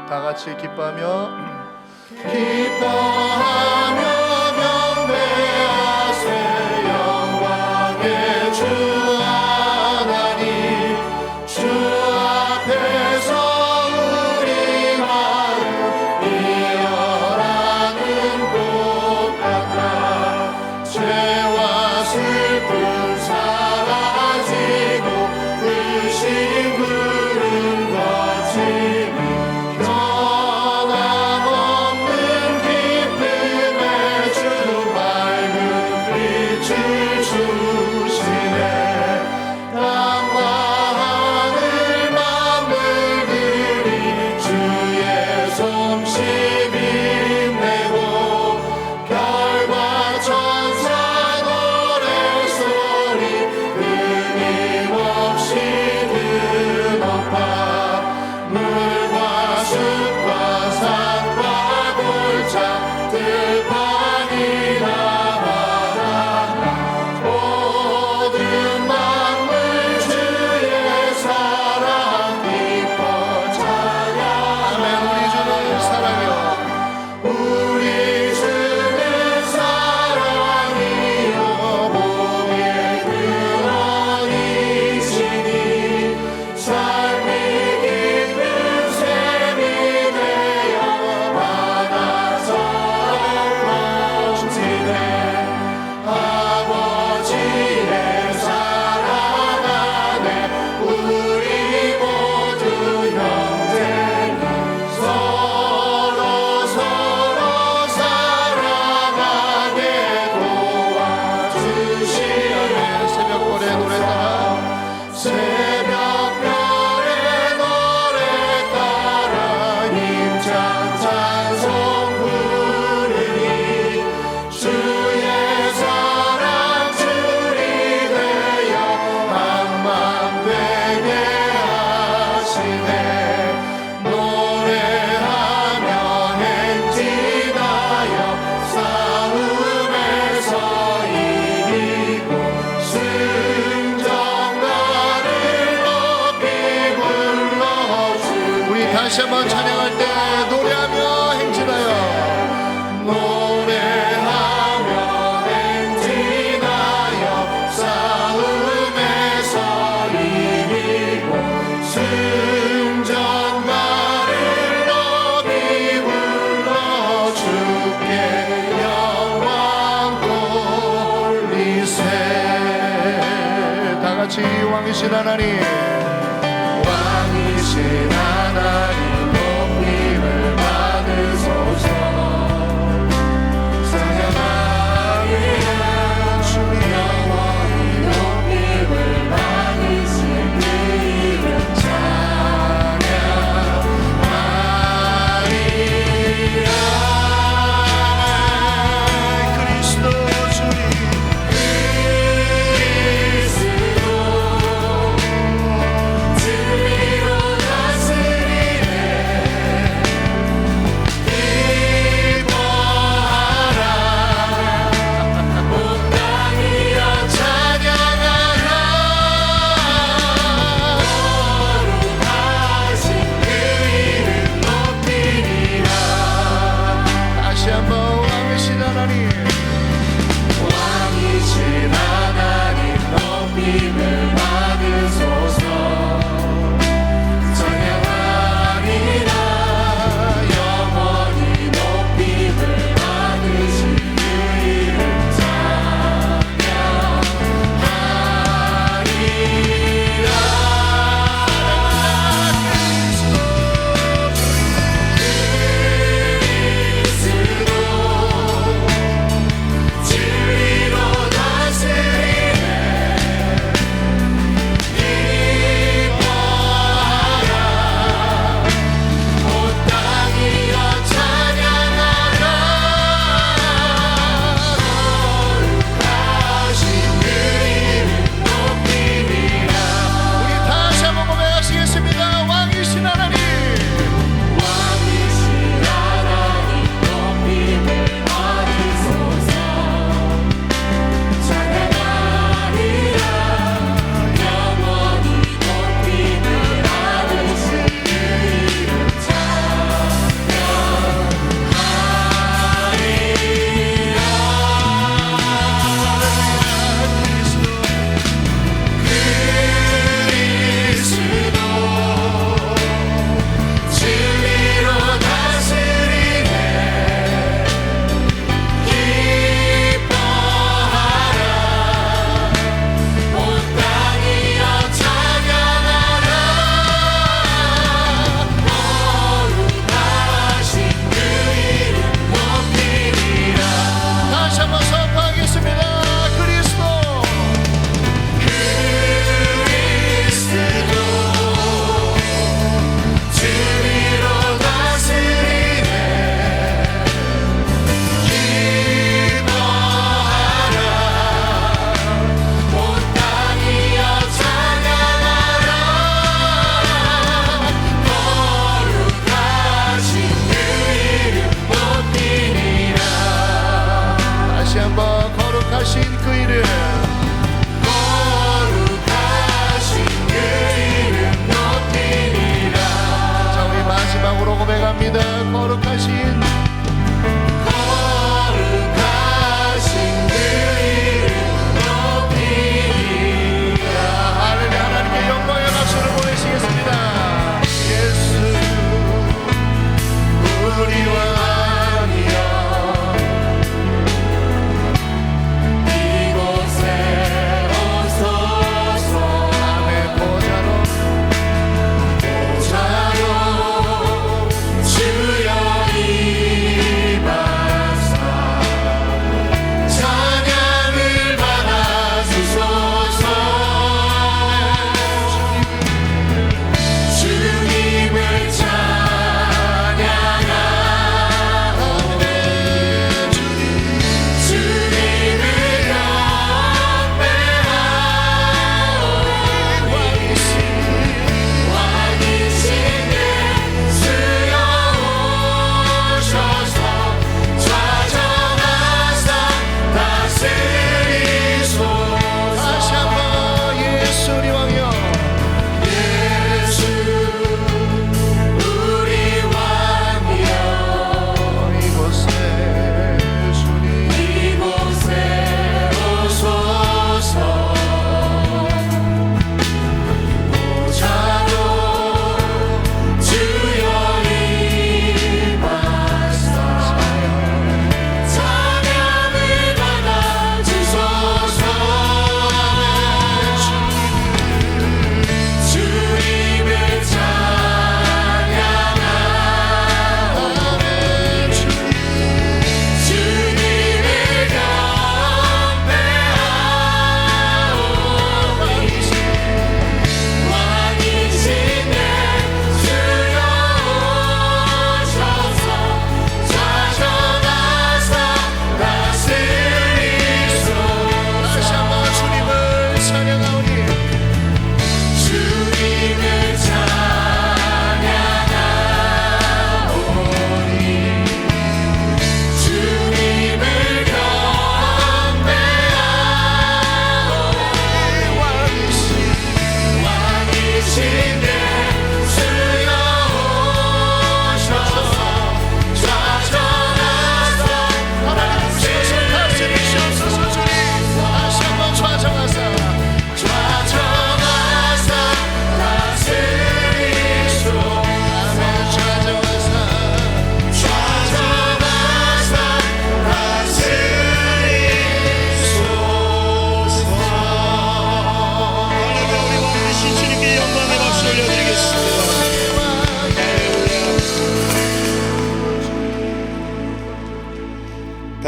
다 같이 기뻐하며 경배하세 영광의 주 하나님 주 앞에서 우리 마음 이어라는 꽃 같아 죄와 슬픔 사라지고 의심 구름 거치니 변함없는 기쁨의 주 밝은 빛을 주시네 땅과 하늘 만물들이 주의 솜씨 빛내고 별과 천사 노래소리 끊임없이 드높아 물과 숲과 산과 골짜 들판이나 바다 모든 만물 주의 사랑 기뻐 찬양 아멘. 우리 주는 사랑이요 우리 주는 사랑이요 복의 근원이시니 삶이 깊은 샘이 되어 바다처럼 넘치네 아버지의 사랑 안에 우리 모두 형제니 서로 사랑하게 도와주시네 새벽별의 노래 따라 새벽별의 노래 따라 힘찬 찬송 부르니 주의 사랑 줄이 되어 만만되게 하시네 노래하며 행진하여 싸움에서 이기고 승전가를 높이 불러주 우리 다시 한번 찬양할 때 노래하며 행진하여 노래하며 행진하여 싸움에서 이기고 승전가를 높이 불러 주께 영광 돌리세 다 같이 왕이신 하나님 왕이신 하나님 높임을 받으소서 찬양하리라 주님 영원히 높임을 받으신 그 이름 찬양하리라 그리스도 주님 그리스도 진리로 다스리는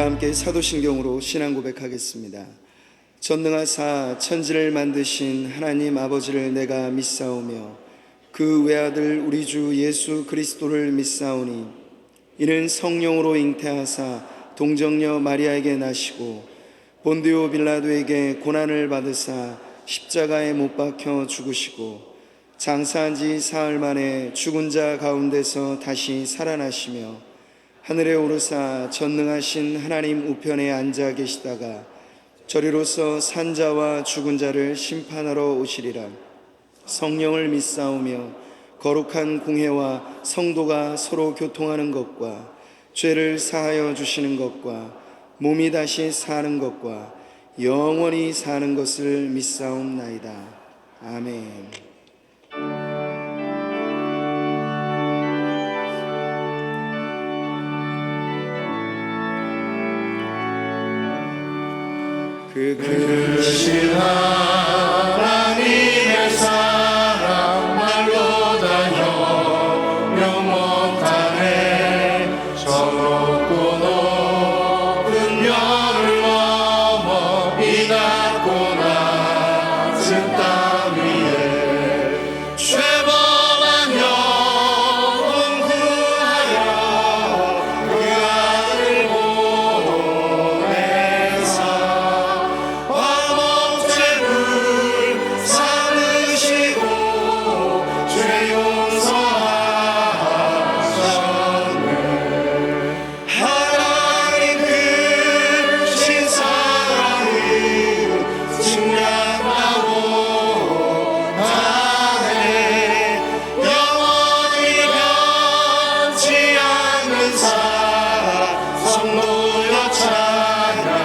함께 사도신경으로 신앙 고백하겠습니다. 전능하사 천지를 만드신 하나님 아버지를 내가 믿사오며 그 외아들 우리 주 예수 그리스도를 믿사오니 이는 성령으로 잉태하사 동정녀 마리아에게 나시고 본디오 빌라도에게 고난을 받으사 십자가에 못 박혀 죽으시고 장사한 지 사흘 만에 죽은 자 가운데서 다시 살아나시며 하늘에 오르사 전능하신 하나님 우편에 앉아 계시다가 저리로서 산자와 죽은 자를 심판하러 오시리라. 성령을 믿사오며 거룩한 공회와 성도가 서로 교통하는 것과 죄를 사하여 주시는 것과 몸이 다시 사는 것과 영원히 사는 것을 믿사옵나이다. 아멘. 그 크신 하나님의 사랑 말로 다 형용 못하네. 저 높고 높은 별을 넘어 이 낮고 낮은 땅 위에 죄범한 영혼 구하여 그 아들 보내사 화목제물 삼으시고 죄 용서하셨네. 하나님 크신 사랑을 증명하고 하네. 영원히 변치 않는 사랑 성도여 찬양하세.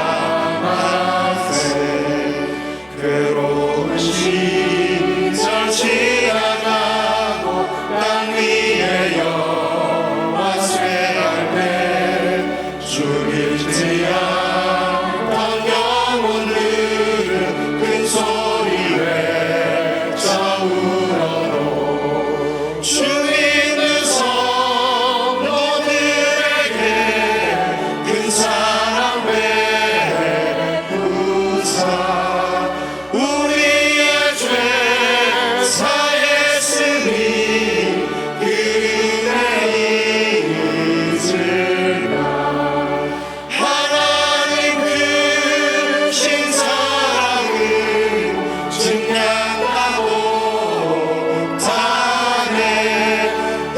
괴로운 시절 지나가고 땅 위에 영화 쇠할 때 죽일지 않던 영혼들은 큰 소리 외쳐 울어도 주 있는 성도들에게 큰 사랑 베푸사 우리의 죄 사했으니 그 은혜 잊으라. 하나님 크신 사랑을 증명하고 다네.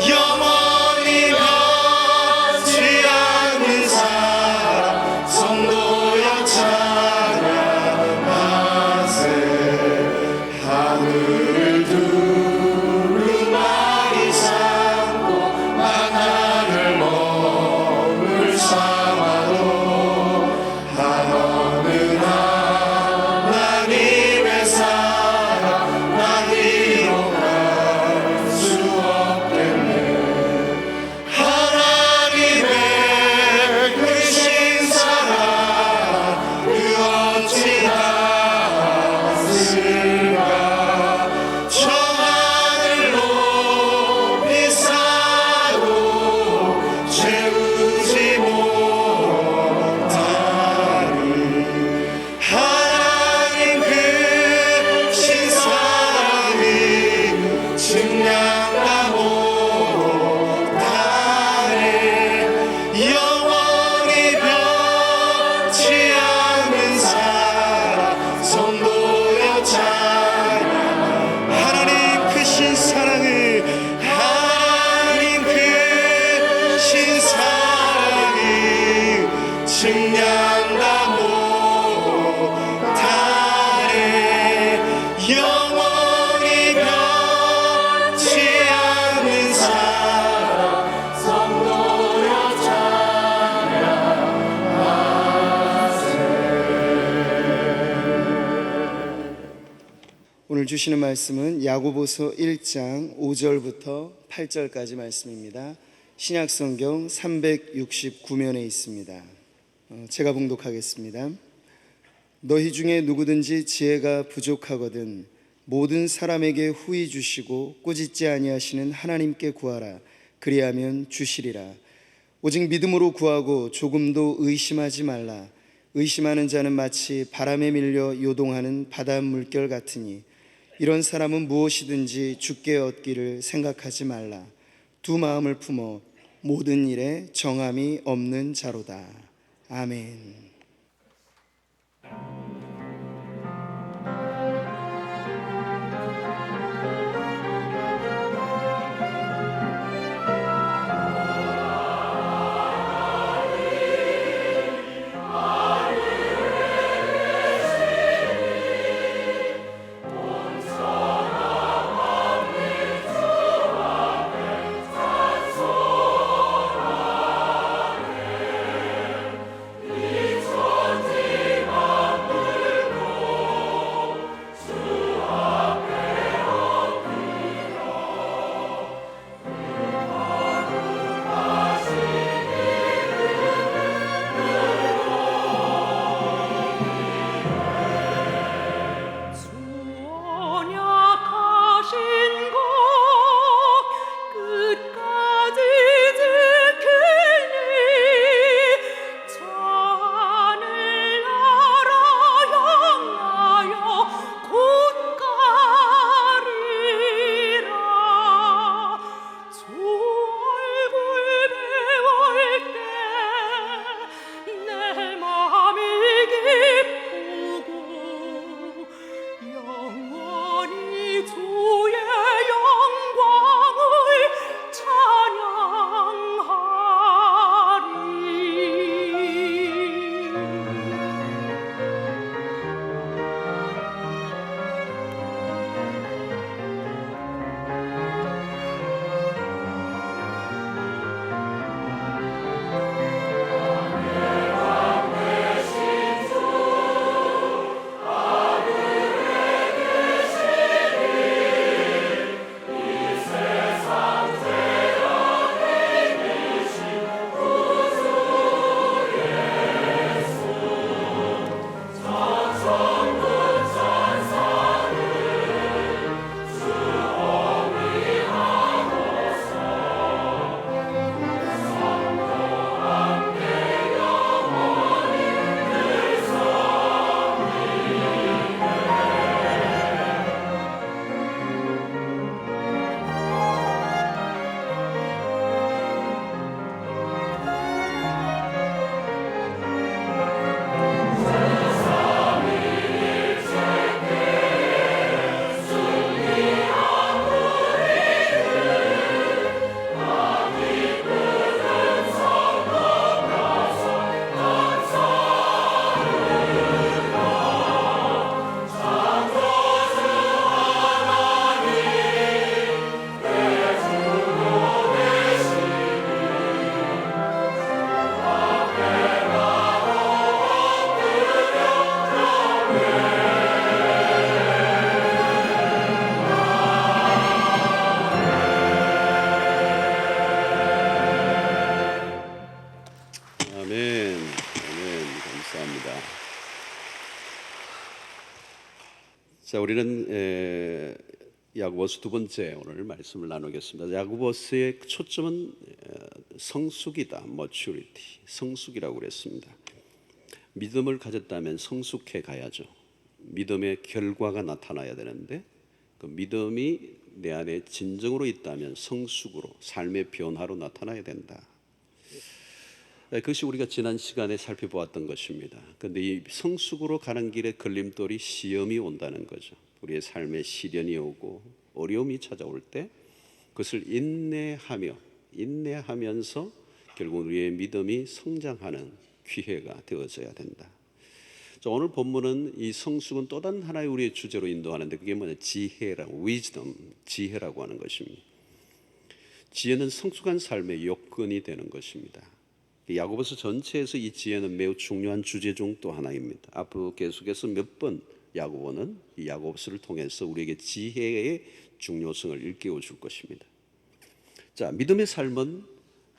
영원히 변치 않는 사랑 성도여 찬양하세. 하늘을 두루마리 삼고 바다를 머물 삼아도 한없는 하나님의 사랑 난 이뤄갈 수 없겠네. 하나님의 크신 사랑 그 어찌 닿았을까. 저 하늘로 비싸도 채우지 못하니 하나님 크신 사랑을 증명하고 다네. 영원히 변치 않는 사랑 성도여 찬양. 하나님 크신 사랑을 하나님 크신 사랑을 증명하고 다네. 영원히 변치 않는 사랑 성도여 오늘 주시는 말씀은 야고보서 1장 5절부터 8절까지 말씀입니다. 신약성경 369면에 있습니다. 제가 봉독하겠습니다. 너희 중에 누구든지 지혜가 부족하거든 모든 사람에게 후히 주시고 꾸짖지 아니하시는 하나님께 구하라. 그리하면 주시리라. 오직 믿음으로 구하고 조금도 의심하지 말라. 의심하는 자는 마치 바람에 밀려 요동하는 바다 물결 같으니 이런 사람은 무엇이든지 주께 얻기를 생각하지 말라. 두 마음을 품어 모든 일에 정함이 없는 자로다. 아멘. 자, 우리는 야고보서 두 번째 오늘 말씀을 나누겠습니다. 야고보서의 초점은 성숙이다, maturity, 성숙이라고 그랬습니다. 믿음을 가졌다면 성숙해 가야죠. 믿음의 결과가 나타나야 되는데 그 믿음이 내 안에 진정으로 있다면 성숙으로, 삶의 변화로 나타나야 된다. 그것이 우리가 지난 시간에 살펴보았던 것입니다. 그런데 이 성숙으로 가는 길에 걸림돌이 시험이 온다는 거죠. 우리의 삶에 시련이 오고 어려움이 찾아올 때 그것을 인내하면서 결국 우리의 믿음이 성장하는 기회가 되어져야 된다. 오늘 본문은 이 성숙은 또 다른 하나의 우리의 주제로 인도하는데 그게 뭐냐? 지혜라고, wisdom, 지혜라고 하는 것입니다. 지혜는 성숙한 삶의 요건이 되는 것입니다. 야고보서 전체에서 이 지혜는 매우 중요한 주제 중 또 하나입니다. 앞으로 계속해서 몇 번 야고보는 이 야고보서를 통해서 우리에게 지혜의 중요성을 일깨워 줄 것입니다. 자, 믿음의 삶은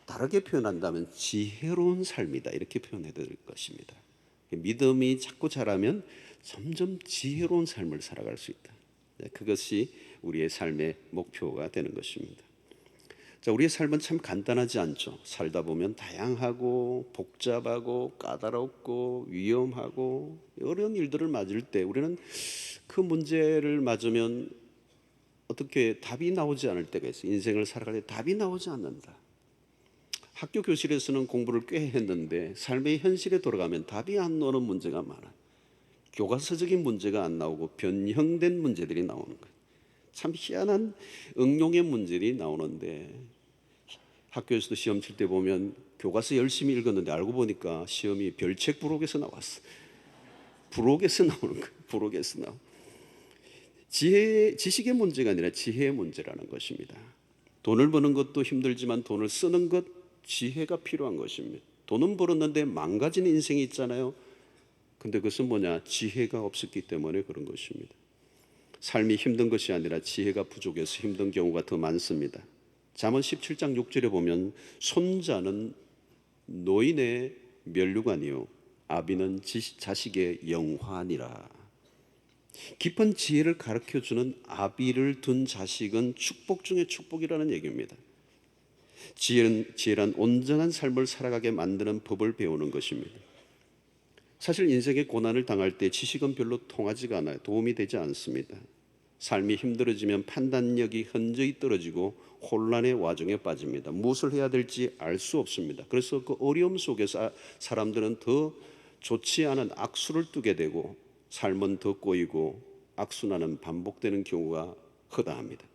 다르게 표현한다면 지혜로운 삶이다, 이렇게 표현해 드릴 것입니다. 믿음이 자꾸 자라면 점점 지혜로운 삶을 살아갈 수 있다. 그것이 우리의 삶의 목표가 되는 것입니다. 자, 우리의 삶은 참 간단하지 않죠. 살다 보면 다양하고 복잡하고 까다롭고 위험하고 어려운 일들을 맞을 때 우리는 그 문제를 맞으면 어떻게 답이 나오지 않을 때가 있어요. 인생을 살아갈 때 답이 나오지 않는다. 학교 교실에서는 공부를 꽤 했는데 삶의 현실에 돌아가면 답이 안 나오는 문제가 많아요. 교과서적인 문제가 안 나오고 변형된 문제들이 나오는 거예요. 참 희한한 응용의 문제들이 나오는데 학교에서도 시험 칠 때 보면 교과서 열심히 읽었는데 알고 보니까 시험이 별책 부록에서 나왔어. 부록에서 나오는 거예요. 부록에서 나오. 지식의 문제가 아니라 지혜의 문제라는 것입니다. 돈을 버는 것도 힘들지만 돈을 쓰는 것, 지혜가 필요한 것입니다. 돈은 벌었는데 망가진 인생이 있잖아요. 근데 그것은 뭐냐? 지혜가 없었기 때문에 그런 것입니다. 삶이 힘든 것이 아니라 지혜가 부족해서 힘든 경우가 더 많습니다. 잠언 17장 6절에 보면 손자는 노인의 면류관이요 아비는 자식의 영화니라. 깊은 지혜를 가르쳐주는 아비를 둔 자식은 축복 중에 축복이라는 얘기입니다. 지혜란 온전한 삶을 살아가게 만드는 법을 배우는 것입니다. 사실 인생의 고난을 당할 때 지식은 별로 통하지가 않아요. 도움이 되지 않습니다. 삶이 힘들어지면 판단력이 현저히 떨어지고 혼란의 와중에 빠집니다. 무엇을 해야 될지 알 수 없습니다. 그래서 그 어려움 속에서 사람들은 더 좋지 않은 악수를 뜨게 되고 삶은 더 꼬이고 악순환은 반복되는 경우가 허다합니다.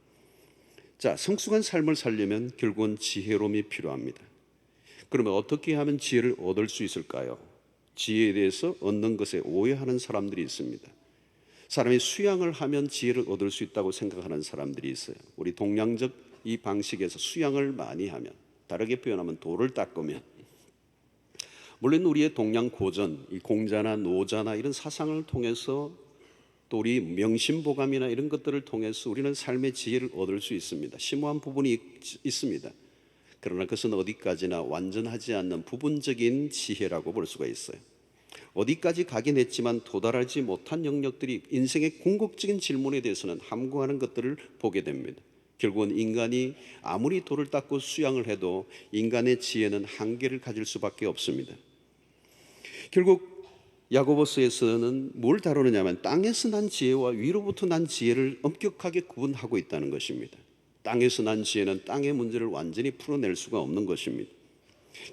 자, 성숙한 삶을 살려면 결국은 지혜로움이 필요합니다. 그러면 어떻게 하면 지혜를 얻을 수 있을까요? 지혜에 대해서 얻는 것에 오해하는 사람들이 있습니다. 사람이 수양을 하면 지혜를 얻을 수 있다고 생각하는 사람들이 있어요. 우리 동양적 이 방식에서 수양을 많이 하면, 다르게 표현하면 돌을 닦으면, 물론 우리의 동양 고전, 이 공자나 노자나 이런 사상을 통해서 또 우리 명심보감이나 이런 것들을 통해서 우리는 삶의 지혜를 얻을 수 있습니다. 심오한 부분이 있습니다. 그러나 그것은 어디까지나 완전하지 않는 부분적인 지혜라고 볼 수가 있어요. 어디까지 가긴 했지만 도달하지 못한 영역들이 인생의 궁극적인 질문에 대해서는 함구하는 것들을 보게 됩니다. 결국은 인간이 아무리 돌을 닦고 수양을 해도 인간의 지혜는 한계를 가질 수밖에 없습니다. 결국 야고보서에서는 뭘 다루느냐면 땅에서 난 지혜와 위로부터 난 지혜를 엄격하게 구분하고 있다는 것입니다. 땅에서 난 지혜는 땅의 문제를 완전히 풀어낼 수가 없는 것입니다.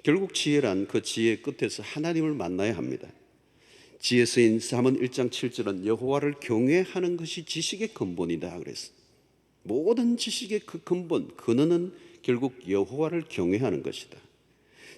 결국 지혜란 그 지혜의 끝에서 하나님을 만나야 합니다. 지혜 쓰인 잠언 1장 7절은 여호와를 경외하는 것이 지식의 근본이다 그랬어요. 모든 지식의 그 근본, 근원은 결국 여호와를 경외하는 것이다.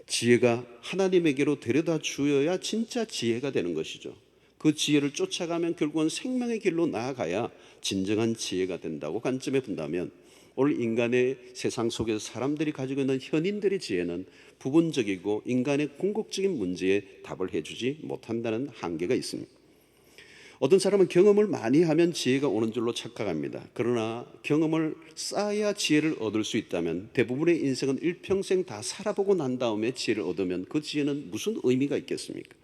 지혜가 하나님에게로 데려다 주어야 진짜 지혜가 되는 것이죠. 그 지혜를 쫓아가면 결국은 생명의 길로 나아가야 진정한 지혜가 된다고 관점에 본다면 오늘 인간의 세상 속에서 사람들이 가지고 있는 현인들의 지혜는 부분적이고 인간의 궁극적인 문제에 답을 해주지 못한다는 한계가 있습니다. 어떤 사람은 경험을 많이 하면 지혜가 오는 줄로 착각합니다. 그러나 경험을 쌓아야 지혜를 얻을 수 있다면 대부분의 인생은 일평생 다 살아보고 난 다음에 지혜를 얻으면 그 지혜는 무슨 의미가 있겠습니까?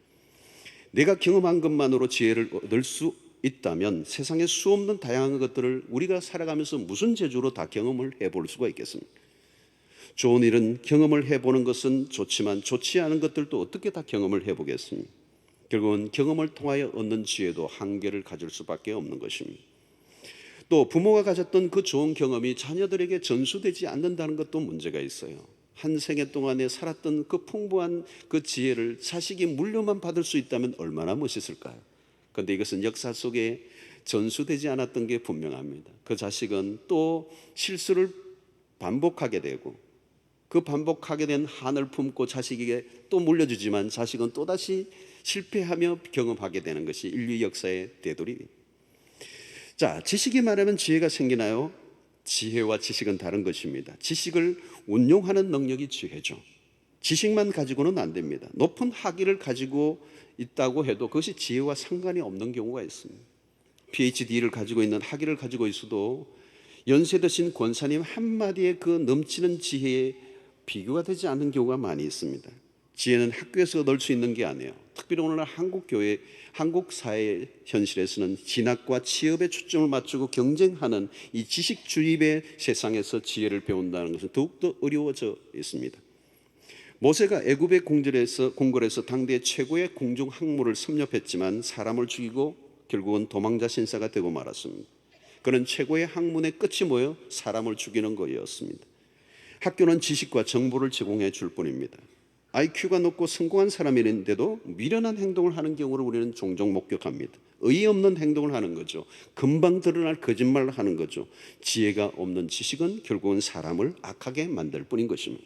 내가 경험한 것만으로 지혜를 얻을 수 있다면 세상에 수없는 다양한 것들을 우리가 살아가면서 무슨 재주로 다 경험을 해볼 수가 있겠습니까? 좋은 일은 경험을 해보는 것은 좋지만 좋지 않은 것들도 어떻게 다 경험을 해보겠습니까? 결국은 경험을 통하여 얻는 지혜도 한계를 가질 수밖에 없는 것입니다. 또 부모가 가졌던 그 좋은 경험이 자녀들에게 전수되지 않는다는 것도 문제가 있어요. 한 생애 동안에 살았던 그 풍부한 그 지혜를 자식이 물려만 받을 수 있다면 얼마나 멋있을까요? 그런데 이것은 역사 속에 전수되지 않았던 게 분명합니다. 그 자식은 또 실수를 반복하게 되고 그 반복하게 된 한을 품고 자식에게 또 물려주지만 자식은 또다시 실패하며 경험하게 되는 것이 인류 역사의 되돌입니다. 자, 지식이 많으면 지혜가 생기나요? 지혜와 지식은 다른 것입니다. 지식을 운용하는 능력이 지혜죠. 지식만 가지고는 안 됩니다. 높은 학위를 가지고 있다고 해도 그것이 지혜와 상관이 없는 경우가 있습니다. PhD를 가지고 있는 학위를 가지고 있어도 연세 드신 권사님 한마디에 그 넘치는 지혜에 비교가 되지 않는 경우가 많이 있습니다. 지혜는 학교에서 얻을 수 있는 게 아니에요. 특별히 오늘날 한국 교회, 한국 사회 현실에서는 진학과 취업에 초점을 맞추고 경쟁하는 이 지식 주입의 세상에서 지혜를 배운다는 것은 더욱더 어려워져 있습니다. 모세가 애굽의 궁궐에서 당대 최고의 궁중 학문을 섭렵했지만 사람을 죽이고 결국은 도망자 신사가 되고 말았습니다. 그는 최고의 학문의 끝이 뭐예요? 사람을 죽이는 거였습니다. 학교는 지식과 정보를 제공해 줄 뿐입니다. IQ가 높고 성공한 사람인데도 미련한 행동을 하는 경우를 우리는 종종 목격합니다. 의의 없는 행동을 하는 거죠. 금방 드러날 거짓말을 하는 거죠. 지혜가 없는 지식은 결국은 사람을 악하게 만들 뿐인 것입니다.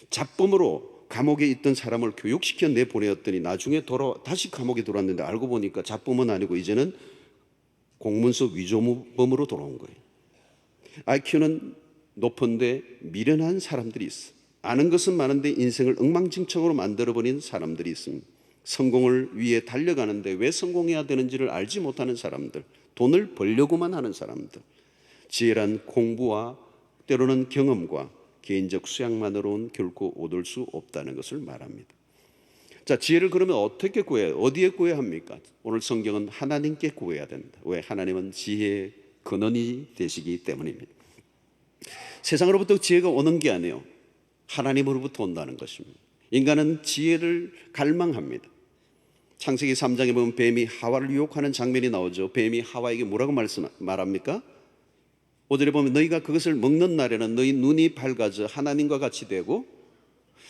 잡범으로 감옥에 있던 사람을 교육시켜 내보내었더니 나중에 다시 감옥에 들어왔는데 알고 보니까 잡범은 아니고 이제는 공문서 위조범으로 돌아온 거예요. IQ는 높은데 미련한 사람들이 있어. 아는 것은 많은데 인생을 엉망진창으로 만들어버린 사람들이 있습니다. 성공을 위해 달려가는데 왜 성공해야 되는지를 알지 못하는 사람들, 돈을 벌려고만 하는 사람들. 지혜란 공부와 때로는 경험과 개인적 수양만으로는 결코 얻을 수 없다는 것을 말합니다. 자, 지혜를 그러면 어떻게 구해요? 어디에 구해야 합니까? 오늘 성경은 하나님께 구해야 된다. 왜? 하나님은 지혜의 근원이 되시기 때문입니다. 세상으로부터 지혜가 오는 게 아니에요. 하나님으로부터 온다는 것입니다. 인간은 지혜를 갈망합니다. 창세기 3장에 보면 뱀이 하와를 유혹하는 장면이 나오죠. 뱀이 하와에게 뭐라고 말합니까? 5절에 보면 너희가 그것을 먹는 날에는 너희 눈이 밝아져 하나님과 같이 되고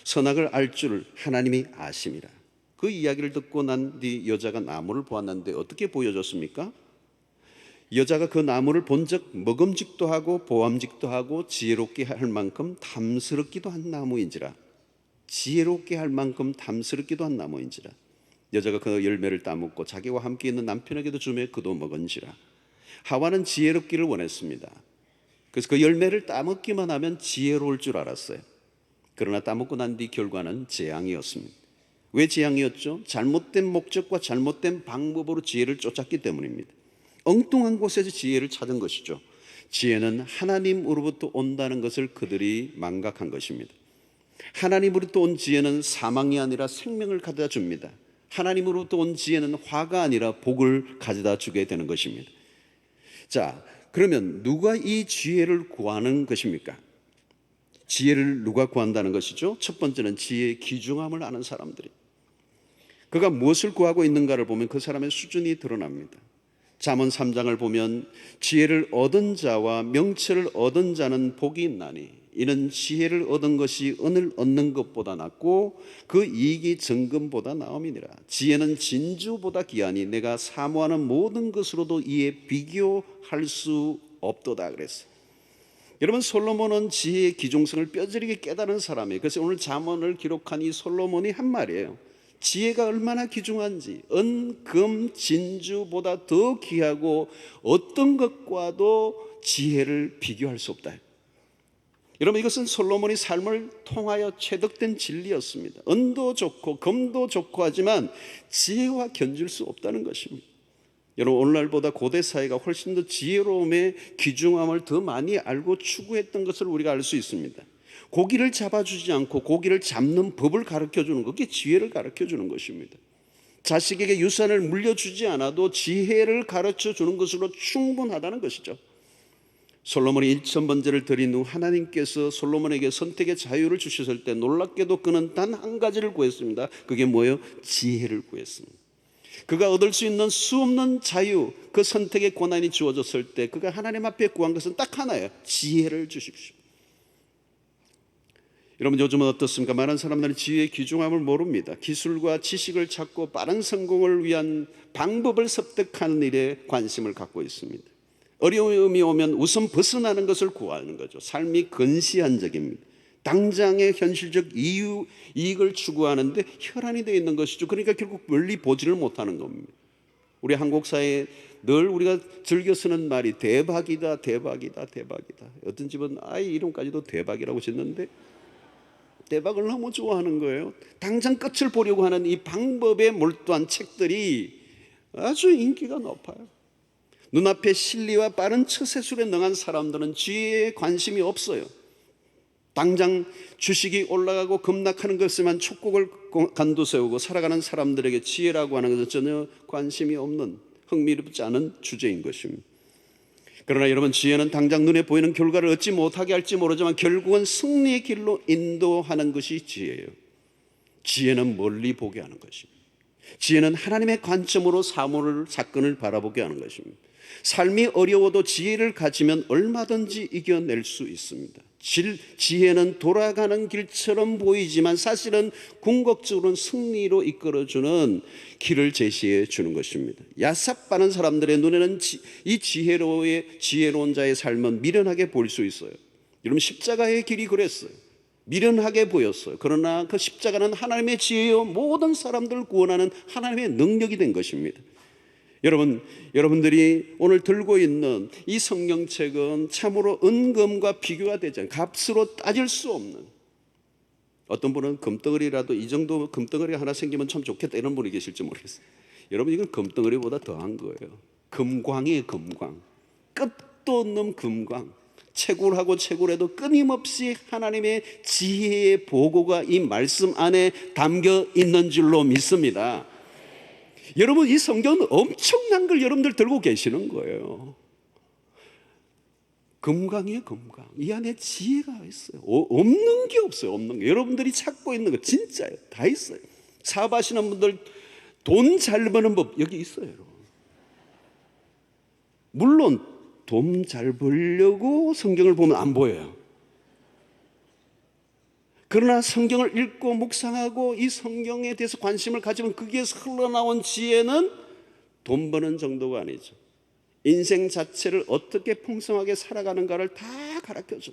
선악을 알 줄 하나님이 아심이라. 그 이야기를 듣고 난 뒤 여자가 나무를 보았는데 어떻게 보여줬습니까? 여자가 그 나무를 본 적 먹음직도 하고 보암직도 하고 지혜롭게 할 만큼 탐스럽기도 한 나무인지라. 지혜롭게 할 만큼 탐스럽기도 한 나무인지라. 여자가 그 열매를 따먹고 자기와 함께 있는 남편에게도 주매 그도 먹은지라. 하와는 지혜롭기를 원했습니다. 그래서 그 열매를 따먹기만 하면 지혜로울 줄 알았어요. 그러나 따먹고 난 뒤 결과는 재앙이었습니다. 왜 재앙이었죠? 잘못된 목적과 잘못된 방법으로 지혜를 쫓았기 때문입니다. 엉뚱한 곳에서 지혜를 찾은 것이죠. 지혜는 하나님으로부터 온다는 것을 그들이 망각한 것입니다. 하나님으로부터 온 지혜는 사망이 아니라 생명을 가져다 줍니다. 하나님으로부터 온 지혜는 화가 아니라 복을 가져다 주게 되는 것입니다. 자, 그러면 누가 이 지혜를 구하는 것입니까? 지혜를 누가 구한다는 것이죠? 첫 번째는 지혜의 귀중함을 아는 사람들이. 그가 무엇을 구하고 있는가를 보면 그 사람의 수준이 드러납니다. 잠언 3장을 보면 지혜를 얻은 자와 명철을 얻은 자는 복이 있나니 이는 지혜를 얻은 것이 은을 얻는 것보다 낫고 그 이익이 정금보다 나음이니라. 지혜는 진주보다 귀하니 내가 사모하는 모든 것으로도 이에 비교할 수 없도다 그랬어요. 여러분, 솔로몬은 지혜의 귀중성을 뼈저리게 깨달은 사람이에요. 그래서 오늘 잠언을 기록한 이 솔로몬이 한 말이에요. 지혜가 얼마나 귀중한지, 은, 금, 진주보다 더 귀하고 어떤 것과도 지혜를 비교할 수 없다. 여러분, 이것은 솔로몬이 삶을 통하여 체득된 진리였습니다. 은도 좋고 금도 좋고 하지만 지혜와 견줄 수 없다는 것입니다. 여러분, 오늘날보다 고대 사회가 훨씬 더 지혜로움의 귀중함을 더 많이 알고 추구했던 것을 우리가 알 수 있습니다. 고기를 잡아주지 않고 고기를 잡는 법을 가르쳐주는 것, 그게 지혜를 가르쳐주는 것입니다. 자식에게 유산을 물려주지 않아도 지혜를 가르쳐주는 것으로 충분하다는 것이죠. 솔로몬이 1000번제를 드린 후 하나님께서 솔로몬에게 선택의 자유를 주셨을 때 놀랍게도 그는 단 한 가지를 구했습니다. 그게 뭐예요? 지혜를 구했습니다. 그가 얻을 수 있는 수없는 자유, 그 선택의 권한이 주어졌을 때 그가 하나님 앞에 구한 것은 딱 하나예요. 지혜를 주십시오. 여러분, 요즘은 어떻습니까? 많은 사람들은 지혜의 귀중함을 모릅니다. 기술과 지식을 찾고 빠른 성공을 위한 방법을 섭득하는 일에 관심을 갖고 있습니다. 어려움이 오면 우선 벗어나는 것을 구하는 거죠. 삶이 근시안적입니다. 당장의 현실적 이익을 추구하는데 혈안이 되어 있는 것이죠. 그러니까 결국 멀리 보지를 못하는 겁니다. 우리 한국 사회에 늘 우리가 즐겨 쓰는 말이 대박이다, 대박이다, 대박이다. 어떤 집은 아이 이름까지도 대박이라고 짓는데 대박을 너무 좋아하는 거예요. 당장 끝을 보려고 하는 이 방법에 몰두한 책들이 아주 인기가 높아요. 눈앞에 실리와 빠른 처세술에 능한 사람들은 지혜에 관심이 없어요. 당장 주식이 올라가고 급락하는 것에만 촉곡을 간두세우고 살아가는 사람들에게 지혜라고 하는 것은 전혀 관심이 없는, 흥미롭지 않은 주제인 것입니다. 그러나 여러분, 지혜는 당장 눈에 보이는 결과를 얻지 못하게 할지 모르지만 결국은 승리의 길로 인도하는 것이 지혜예요. 지혜는 멀리 보게 하는 것입니다. 지혜는 하나님의 관점으로 사건을 바라보게 하는 것입니다. 삶이 어려워도 지혜를 가지면 얼마든지 이겨낼 수 있습니다. 지혜는 돌아가는 길처럼 보이지만 사실은 궁극적으로는 승리로 이끌어주는 길을 제시해 주는 것입니다. 야삽하는 사람들의 눈에는 이 지혜로운 자의 삶은 미련하게 보일 수 있어요. 여러분, 십자가의 길이 그랬어요. 미련하게 보였어요. 그러나 그 십자가는 하나님의 지혜요 모든 사람들을 구원하는 하나님의 능력이 된 것입니다. 여러분들이 오늘 들고 있는 이 성경책은 참으로 은금과 비교가 되지 않아요. 값으로 따질 수 없는, 어떤 분은 금덩어리라도 이 정도 금덩어리가 하나 생기면 참 좋겠다 이런 분이 계실지 모르겠어요. 여러분, 이건 금덩어리보다 더한 거예요. 금광이에요. 금광. 끝도 없는 금광. 채굴하고 채굴해도 끊임없이 하나님의 지혜의 보고가 이 말씀 안에 담겨 있는 줄로 믿습니다. 여러분, 이 성경은 엄청난 걸 여러분들 들고 계시는 거예요. 금강이에요. 금강. 이 안에 지혜가 있어요. 없는 게 없어요. 없는 게. 여러분들이 찾고 있는 거 진짜예요. 다 있어요. 사업하시는 분들 돈 잘 버는 법 여기 있어요. 여러분. 물론 돈 잘 벌려고 성경을 보면 안 보여요. 그러나 성경을 읽고 묵상하고 이 성경에 대해서 관심을 가지면 거기에서 흘러나온 지혜는 돈 버는 정도가 아니죠. 인생 자체를 어떻게 풍성하게 살아가는가를 다 가르쳐줘.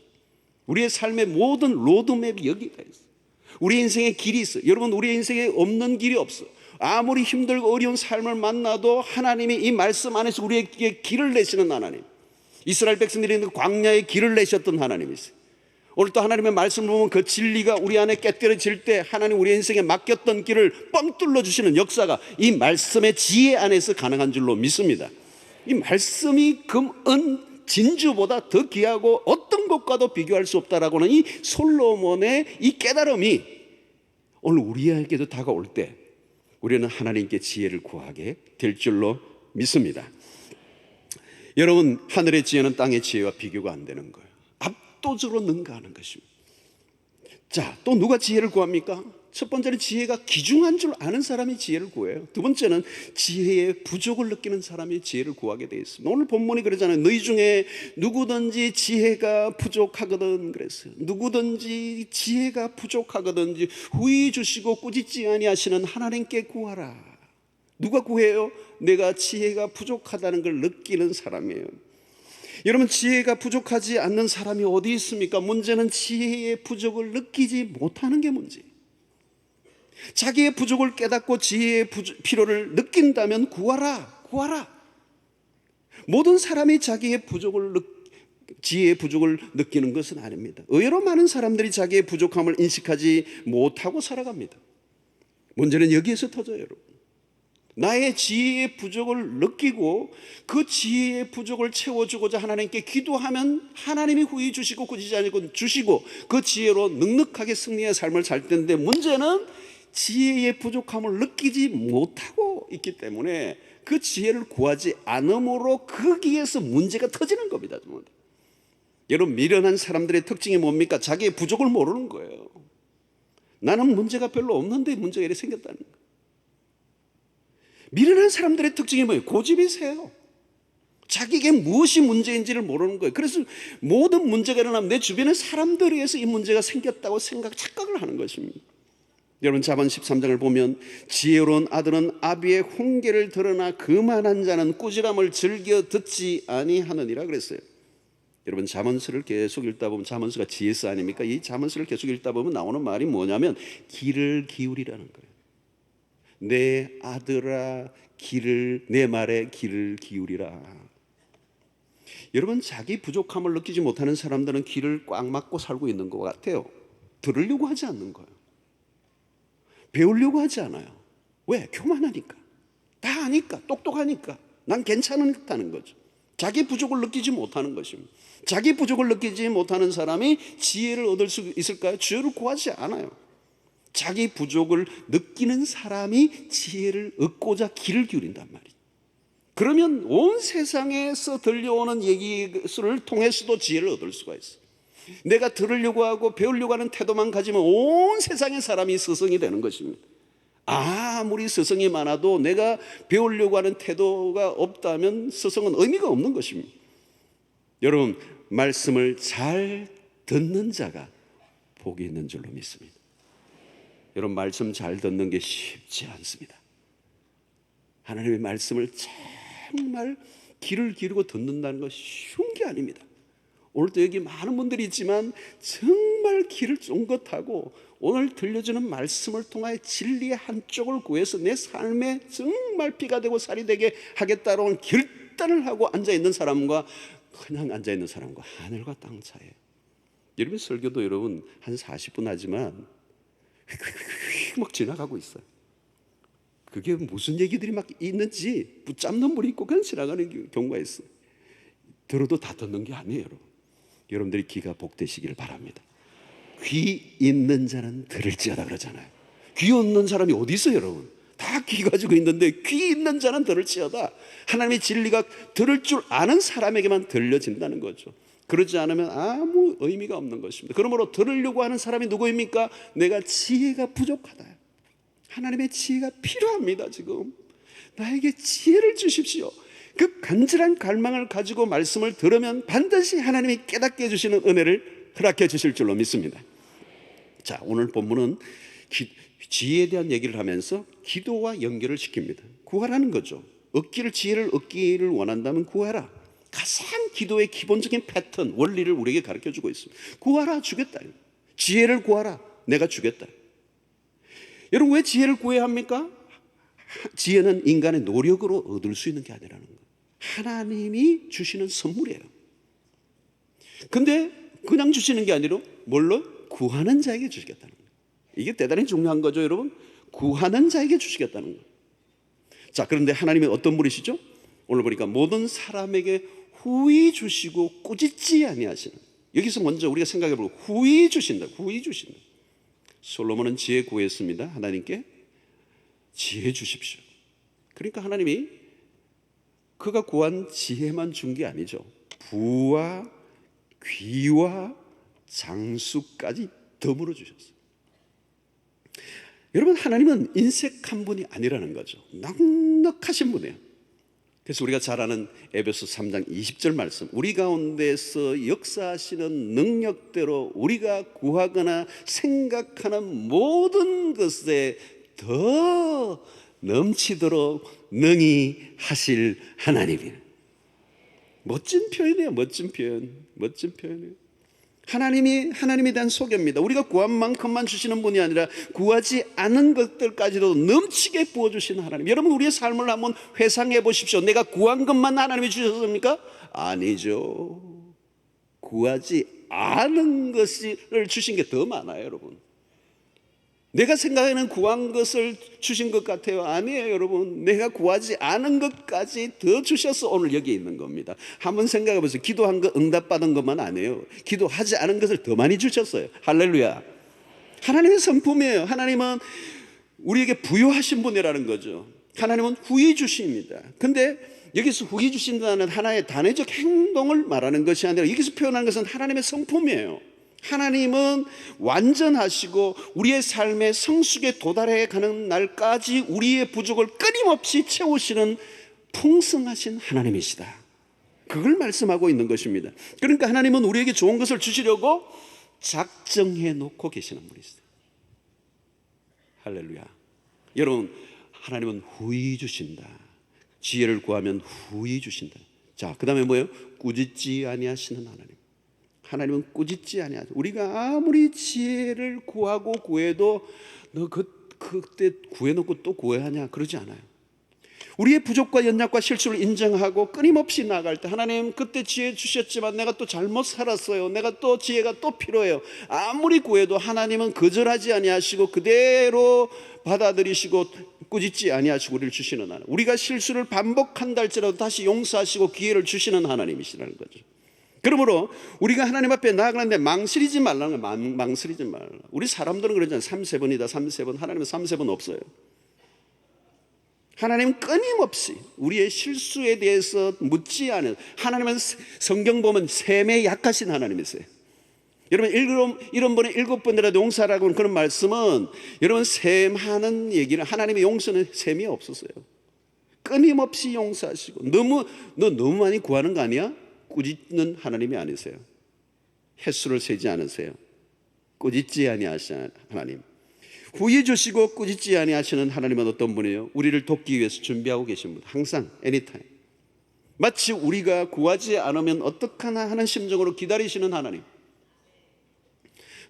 우리의 삶의 모든 로드맵이 여기가 있어요. 우리 인생의 길이 있어요. 여러분, 우리 인생에 없는 길이 없어요. 아무리 힘들고 어려운 삶을 만나도 하나님이 이 말씀 안에서 우리에게 길을 내시는 하나님, 이스라엘 백성들이 광야에 길을 내셨던 하나님이세요. 오늘 또 하나님의 말씀을 보면 그 진리가 우리 안에 깨뜨려질 때 하나님 우리 인생에 맡겼던 길을 뻥 뚫어주시는 역사가 이 말씀의 지혜 안에서 가능한 줄로 믿습니다. 이 말씀이 금, 은, 진주보다 더 귀하고 어떤 것과도 비교할 수 없다라고 하는 이 솔로몬의 이 깨달음이 오늘 우리에게도 다가올 때 우리는 하나님께 지혜를 구하게 될 줄로 믿습니다. 여러분, 하늘의 지혜는 땅의 지혜와 비교가 안 되는 거예요. 압도적으로 능가하는 것입니다. 자, 또 누가 지혜를 구합니까? 첫 번째는 지혜가 귀중한 줄 아는 사람이 지혜를 구해요. 두 번째는 지혜의 부족을 느끼는 사람이 지혜를 구하게 되어 있습니다. 오늘 본문이 그러잖아요. 너희 중에 누구든지 지혜가 부족하거든 그랬어요. 누구든지 지혜가 부족하거든 후히 주시고 꾸짖지 아니하시는 하나님께 구하라. 누가 구해요? 내가 지혜가 부족하다는 걸 느끼는 사람이에요. 여러분, 지혜가 부족하지 않는 사람이 어디 있습니까? 문제는 지혜의 부족을 느끼지 못하는 게 문제예요. 자기의 부족을 깨닫고 지혜의 필요를 느낀다면 구하라. 모든 사람이 자기의 지혜의 부족을 느끼는 것은 아닙니다. 의외로 많은 사람들이 자기의 부족함을 인식하지 못하고 살아갑니다. 문제는 여기에서 터져요, 여러분. 나의 지혜의 부족을 느끼고 그 지혜의 부족을 채워주고자 하나님께 기도하면 하나님이 후히 주시고 꾸짖지 않고 주시고 그 지혜로 넉넉하게 승리의 삶을 살 텐데, 문제는 지혜의 부족함을 느끼지 못하고 있기 때문에 그 지혜를 구하지 않음으로 거기에서 문제가 터지는 겁니다. 여러분, 미련한 사람들의 특징이 뭡니까? 자기의 부족을 모르는 거예요. 나는 문제가 별로 없는데 문제가 이렇게 생겼다는 거예요. 미련한 사람들의 특징이 뭐예요? 고집이세요. 자기에게 무엇이 문제인지를 모르는 거예요. 그래서 모든 문제가 일어나면 내 주변의 사람들에 의해서 이 문제가 생겼다고 착각을 하는 것입니다. 여러분, 잠언 13장을 보면 지혜로운 아들은 아비의 훈계를 들으나 그만한 자는 꾸지람을 즐겨 듣지 아니하느니라 그랬어요. 여러분, 잠언서를 계속 읽다 보면, 잠언서가 지혜서 아닙니까? 이 잠언서를 계속 읽다 보면 나오는 말이 뭐냐면 귀를 기울이라는 거예요. 내 아들아, 내 말에 귀를 기울이라. 여러분, 자기 부족함을 느끼지 못하는 사람들은 귀를 꽉 막고 살고 있는 것 같아요. 들으려고 하지 않는 거예요. 배우려고 하지 않아요. 왜? 교만하니까. 다 아니까, 똑똑하니까. 난 괜찮다는 거죠. 자기 부족을 느끼지 못하는 것입니다. 자기 부족을 느끼지 못하는 사람이 지혜를 얻을 수 있을까요? 지혜를 구하지 않아요. 자기 부족을 느끼는 사람이 지혜를 얻고자 귀를 기울인단 말이죠. 그러면 온 세상에서 들려오는 얘기를 통해서도 지혜를 얻을 수가 있어요. 내가 들으려고 하고 배우려고 하는 태도만 가지면 온 세상의 사람이 스승이 되는 것입니다. 아무리 스승이 많아도 내가 배우려고 하는 태도가 없다면 스승은 의미가 없는 것입니다. 여러분, 말씀을 잘 듣는 자가 복이 있는 줄로 믿습니다. 여러분, 말씀 잘 듣는 게 쉽지 않습니다. 하나님의 말씀을 정말 귀를 기울이고 듣는다는 것이 쉬운 게 아닙니다. 오늘도 여기 많은 분들이 있지만 정말 귀를 쫑긋하고 오늘 들려주는 말씀을 통하여 진리의 한쪽을 구해서 내 삶에 정말 피가 되고 살이 되게 하겠다라는 결단을 하고 앉아있는 사람과 그냥 앉아있는 사람과 하늘과 땅 차이에요. 여러분, 설교도 여러분 한 40분 하지만 휙휙휙 막 지나가고 있어요. 그게 무슨 얘기들이 막 있는지 붙잡는 분이 있고 그냥 지나가는 경우가 있어요. 들어도 다 듣는 게 아니에요. 여러분들이 귀가 복되시기를 바랍니다. 귀 있는 자는 들을지어다 그러잖아요. 귀 없는 사람이 어디 있어요, 여러분? 다 귀 가지고 있는데 귀 있는 자는 들을지어다. 하나님의 진리가 들을 줄 아는 사람에게만 들려진다는 거죠. 그러지 않으면 아무 의미가 없는 것입니다. 그러므로 들으려고 하는 사람이 누구입니까? 내가 지혜가 부족하다. 하나님의 지혜가 필요합니다. 지금 나에게 지혜를 주십시오. 그 간절한 갈망을 가지고 말씀을 들으면 반드시 하나님이 깨닫게 해주시는 은혜를 허락해 주실 줄로 믿습니다. 자, 오늘 본문은 지혜에 대한 얘기를 하면서 기도와 연결을 시킵니다. 구하라는 거죠. 지혜를 얻기를 원한다면 구하라. 가장 기도의 기본적인 패턴, 원리를 우리에게 가르쳐주고 있습니다. 구하라, 주겠다. 지혜를 구하라, 내가 주겠다. 여러분, 왜 지혜를 구해야 합니까? 지혜는 인간의 노력으로 얻을 수 있는 게 아니라는 거예요. 하나님이 주시는 선물이에요. 근데 그냥 주시는 게 아니라 뭘로? 구하는 자에게 주시겠다는 거예요. 이게 대단히 중요한 거죠, 여러분. 구하는 자에게 주시겠다는 거예요. 자, 그런데 하나님이 어떤 분이시죠? 오늘 보니까 모든 사람에게 후히 주시고 꾸짖지 아니하시는, 여기서 먼저 우리가 생각해보고 후히 주신다. 후히 주신다. 솔로몬은 지혜 구했습니다. 하나님께 지혜 주십시오. 그러니까 하나님이 그가 구한 지혜만 준 게 아니죠. 부와 귀와 장수까지 덤으로 주셨어요. 여러분, 하나님은 인색한 분이 아니라는 거죠. 넉넉하신 분이에요. 그래서 우리가 잘 아는 에베소 3장 20절 말씀, 우리 가운데서 역사하시는 능력대로 우리가 구하거나 생각하는 모든 것에 더 넘치도록 능히 하실 하나님이에요. 멋진 표현이에요. 멋진 표현이에요. 하나님에 대한 소개입니다. 우리가 구한 만큼만 주시는 분이 아니라 구하지 않은 것들까지도 넘치게 부어주시는 하나님. 여러분, 우리의 삶을 한번 회상해 보십시오. 내가 구한 것만 하나님이 주셨습니까? 아니죠. 구하지 않은 것을 주신 게 더 많아요, 여러분. 내가 생각하는 구한 것을 주신 것 같아요. 아니에요, 여러분. 내가 구하지 않은 것까지 더 주셔서 오늘 여기 있는 겁니다. 한번 생각해 보세요. 기도한 거 응답받은 것만 아니에요. 기도하지 않은 것을 더 많이 주셨어요. 할렐루야. 하나님의 성품이에요. 하나님은 우리에게 부여하신 분이라는 거죠. 하나님은 후히 주십니다. 근데 여기서 후히 주신다는 하나의 단회적 행동을 말하는 것이 아니라 여기서 표현하는 것은 하나님의 성품이에요. 하나님은 완전하시고 우리의 삶의 성숙에 도달해 가는 날까지 우리의 부족을 끊임없이 채우시는 풍성하신 하나님이시다. 그걸 말씀하고 있는 것입니다. 그러니까 하나님은 우리에게 좋은 것을 주시려고 작정해 놓고 계시는 분이시다. 할렐루야. 여러분, 하나님은 후히 주신다. 지혜를 구하면 후히 주신다. 자, 그 다음에 뭐예요? 꾸짖지 아니하시는 하나님. 하나님은 꾸짖지 아니하죠. 우리가 아무리 지혜를 구하고 구해도 너 그때 구해놓고 또 구해야 하냐, 그러지 않아요. 우리의 부족과 연약과 실수를 인정하고 끊임없이 나아갈 때 하나님 그때 지혜 주셨지만 내가 또 잘못 살았어요. 내가 또 지혜가 또 필요해요. 아무리 구해도 하나님은 거절하지 아니하시고 그대로 받아들이시고 꾸짖지 아니하시고 우리를 주시는 하나님, 우리가 실수를 반복한다 할지라도 다시 용서하시고 기회를 주시는 하나님이시라는 거죠. 그러므로 우리가 하나님 앞에 나아가는데 망설이지 말라는 거예요. 망설이지 말라. 우리 사람들은 그러잖아요. 3세번이다 3세번. 하나님은 3세번 없어요. 하나님은 끊임없이 우리의 실수에 대해서 묻지 않은, 하나님은 성경 보면 셈에 약하신 하나님이세요. 여러분 이런 번에 7번이라도 용서하라고 하는 그런 말씀은, 여러분 셈하는 얘기는, 하나님의 용서는 셈이 없었어요. 끊임없이 용서하시고, 너 너무 많이 구하는 거 아니야? 꾸짖는 하나님이 아니세요. 횟수를 세지 않으세요. 꾸짖지 아니하시는 하나님, 후회 주시고 꾸짖지 아니하시는 하나님은 어떤 분이에요? 우리를 돕기 위해서 준비하고 계신 분, 항상 anytime. 마치 우리가 구하지 않으면 어떡하나 하는 심정으로 기다리시는 하나님.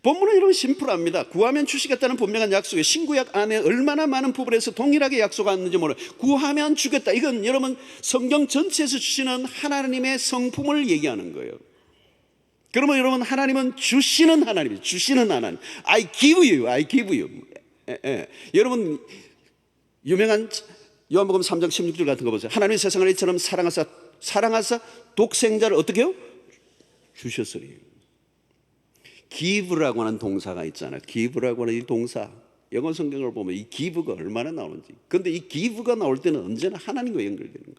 본문은 이런 심플합니다. 구하면 주시겠다는 분명한 약속이에요. 신구약 안에 얼마나 많은 부분에서 동일하게 약속하는지 몰라요. 구하면 주겠다. 이건 여러분 성경 전체에서 주시는 하나님의 성품을 얘기하는 거예요. 그러면 여러분, 하나님은 주시는 하나님이에요. 주시는 하나님. I give you, I give you. 여러분 유명한 요한복음 3장 16절 같은 거 보세요. 하나님이 세상을 이처럼 사랑하사 독생자를 어떻게 해요? 주셨으니. give라고 하는 동사가 있잖아요. give라고 하는 이 동사, 영어 성경을 보면 이 give가 얼마나 나오는지. 그런데 이 give가 나올 때는 언제나 하나님과 연결되는 거예요.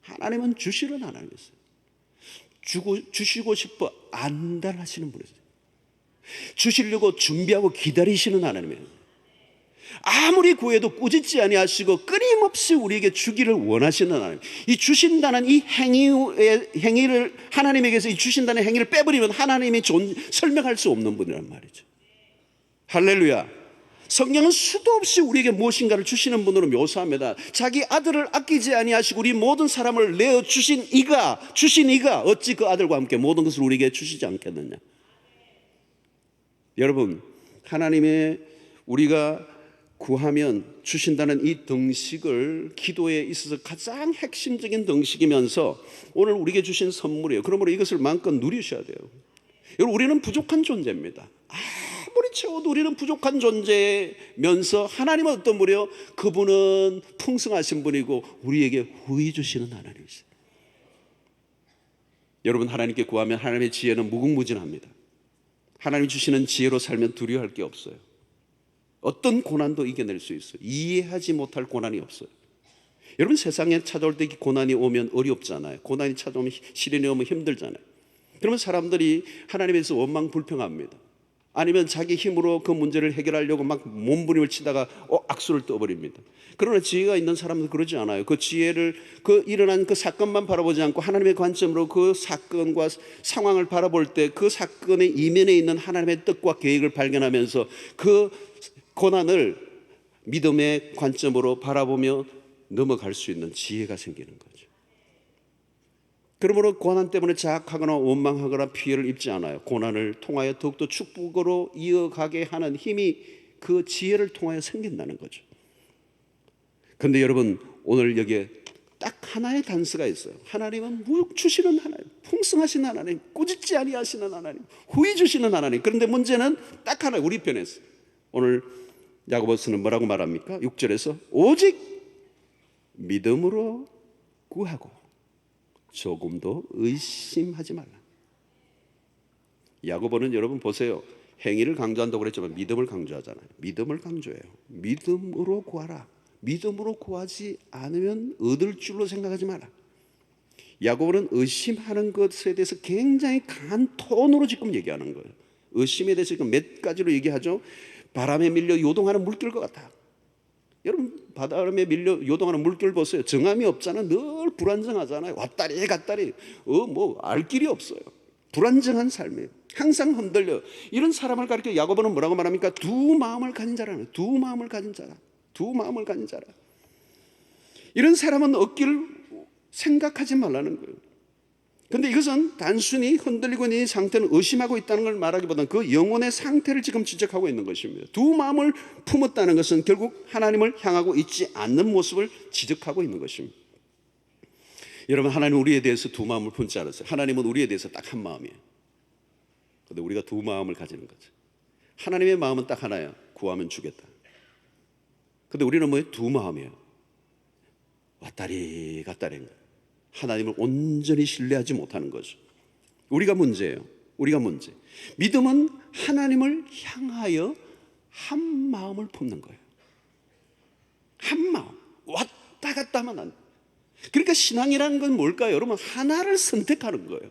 하나님은 주시는 하나님이세요. 주시고 싶어 안달하시는 분이세요. 주시려고 준비하고 기다리시는 하나님이에요. 아무리 구해도 꾸짖지 아니하시고 끊임없이 우리에게 주기를 원하시는 하나님. 이 주신다는 이 행위를, 하나님에게서 이 주신다는 행위를 빼버리면 하나님이 설명할 수 없는 분이란 말이죠. 할렐루야. 성경은 수도 없이 우리에게 무엇인가를 주시는 분으로 묘사합니다. 자기 아들을 아끼지 아니하시고 우리 모든 사람을 내어 주신 이가 어찌 그 아들과 함께 모든 것을 우리에게 주시지 않겠느냐. 여러분, 하나님의 우리가 구하면 주신다는 이 등식을 기도에 있어서 가장 핵심적인 등식이면서 오늘 우리에게 주신 선물이에요. 그러므로 이것을 마음껏 누리셔야 돼요. 여러분, 우리는 부족한 존재입니다. 아무리 채워도 우리는 부족한 존재면서 하나님은 어떤 분이에요? 그분은 풍성하신 분이고 우리에게 후히 주시는 하나님이세요. 여러분, 하나님께 구하면 하나님의 지혜는 무궁무진합니다. 하나님이 주시는 지혜로 살면 두려워할 게 없어요. 어떤 고난도 이겨낼 수 있어요. 이해하지 못할 고난이 없어요. 여러분, 세상에 찾아올 때 고난이 오면 어렵잖아요. 고난이 찾아오면, 시련이 오면 힘들잖아요. 그러면 사람들이 하나님에서 원망 불평합니다. 아니면 자기 힘으로 그 문제를 해결하려고 막 몸부림을 치다가 악수를 떠버립니다. 그러나 지혜가 있는 사람은 그러지 않아요. 그 지혜를, 그 일어난 그 사건만 바라보지 않고 하나님의 관점으로 그 사건과 상황을 바라볼 때 그 사건의 이면에 있는 하나님의 뜻과 계획을 발견하면서 그 고난을 믿음의 관점으로 바라보며 넘어갈 수 있는 지혜가 생기는 거죠. 그러므로 고난 때문에 자학하거나 원망하거나 피해를 입지 않아요. 고난을 통하여 더욱더 축복으로 이어가게 하는 힘이 그 지혜를 통하여 생긴다는 거죠. 그런데 여러분, 오늘 여기에 딱 하나의 단서가 있어요. 하나님은 주시는 하나님, 풍성하신 하나님, 꾸짖지 아니하시는 하나님, 후히 주시는 하나님. 그런데 문제는 딱 하나, 우리 편에서. 오늘 야고보서는 뭐라고 말합니까? 6절에서 오직 믿음으로 구하고 조금도 의심하지 말라. 야고보는 여러분 보세요. 행위를 강조한다고 그랬지만 믿음을 강조하잖아요. 믿음을 강조해요. 믿음으로 구하라. 믿음으로 구하지 않으면 얻을 줄로 생각하지 마라. 야고보는 의심하는 것에 대해서 굉장히 강한 톤으로 지금 얘기하는 거예요. 의심에 대해서 지금 몇 가지로 얘기하죠. 바람에 밀려 요동하는 물결 것 같아. 여러분, 바람에 밀려 요동하는 물결 보세요. 정함이 없잖아요. 늘 불안정하잖아요. 왔다리 갔다리. 알 길이 없어요. 불안정한 삶이에요. 항상 흔들려. 이런 사람을 가리켜 야고보는 뭐라고 말합니까? 두 마음을 가진 자라는. 두 마음을 가진 자라. 두 마음을 가진 자라. 이런 사람은 얻기를 생각하지 말라는 거예요. 그런데 이것은 단순히 흔들리고 있는 상태는 의심하고 있다는 걸 말하기보다는 그 영혼의 상태를 지금 지적하고 있는 것입니다. 두 마음을 품었다는 것은 결국 하나님을 향하고 있지 않는 모습을 지적하고 있는 것입니다. 여러분, 하나님 우리에 대해서 두 마음을 품지 않았어요. 하나님은 우리에 대해서 딱 한 마음이에요. 그런데 우리가 두 마음을 가지는 거죠. 하나님의 마음은 딱 하나예요. 구하면 주겠다. 근데 우리는 뭐예요? 두 마음이에요. 왔다리 갔다리 하는 거예요. 하나님을 온전히 신뢰하지 못하는 거죠. 우리가 문제예요. 우리가 문제. 믿음은 하나님을 향하여 한 마음을 품는 거예요. 한 마음. 왔다 갔다 하면 안 돼. 그러니까 신앙이라는 건 뭘까요? 여러분, 하나를 선택하는 거예요.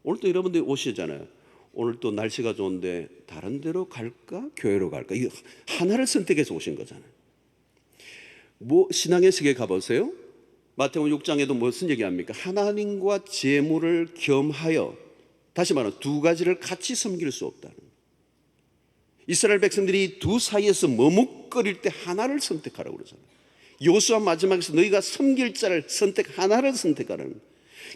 오늘 또 여러분들이 오시잖아요. 오늘 또 날씨가 좋은데 다른 데로 갈까? 교회로 갈까? 이거 하나를 선택해서 오신 거잖아요. 뭐 신앙의 세계 가보세요. 마태복음 6장에도 무슨 얘기합니까? 하나님과 재물을 겸하여, 다시 말하면 두 가지를 같이 섬길 수 없다는 거예요. 이스라엘 백성들이 두 사이에서 머뭇거릴 때 하나를 선택하라고 그러잖아요. 여호수아 마지막에서 너희가 섬길 자를 하나를 선택하라는 거예요.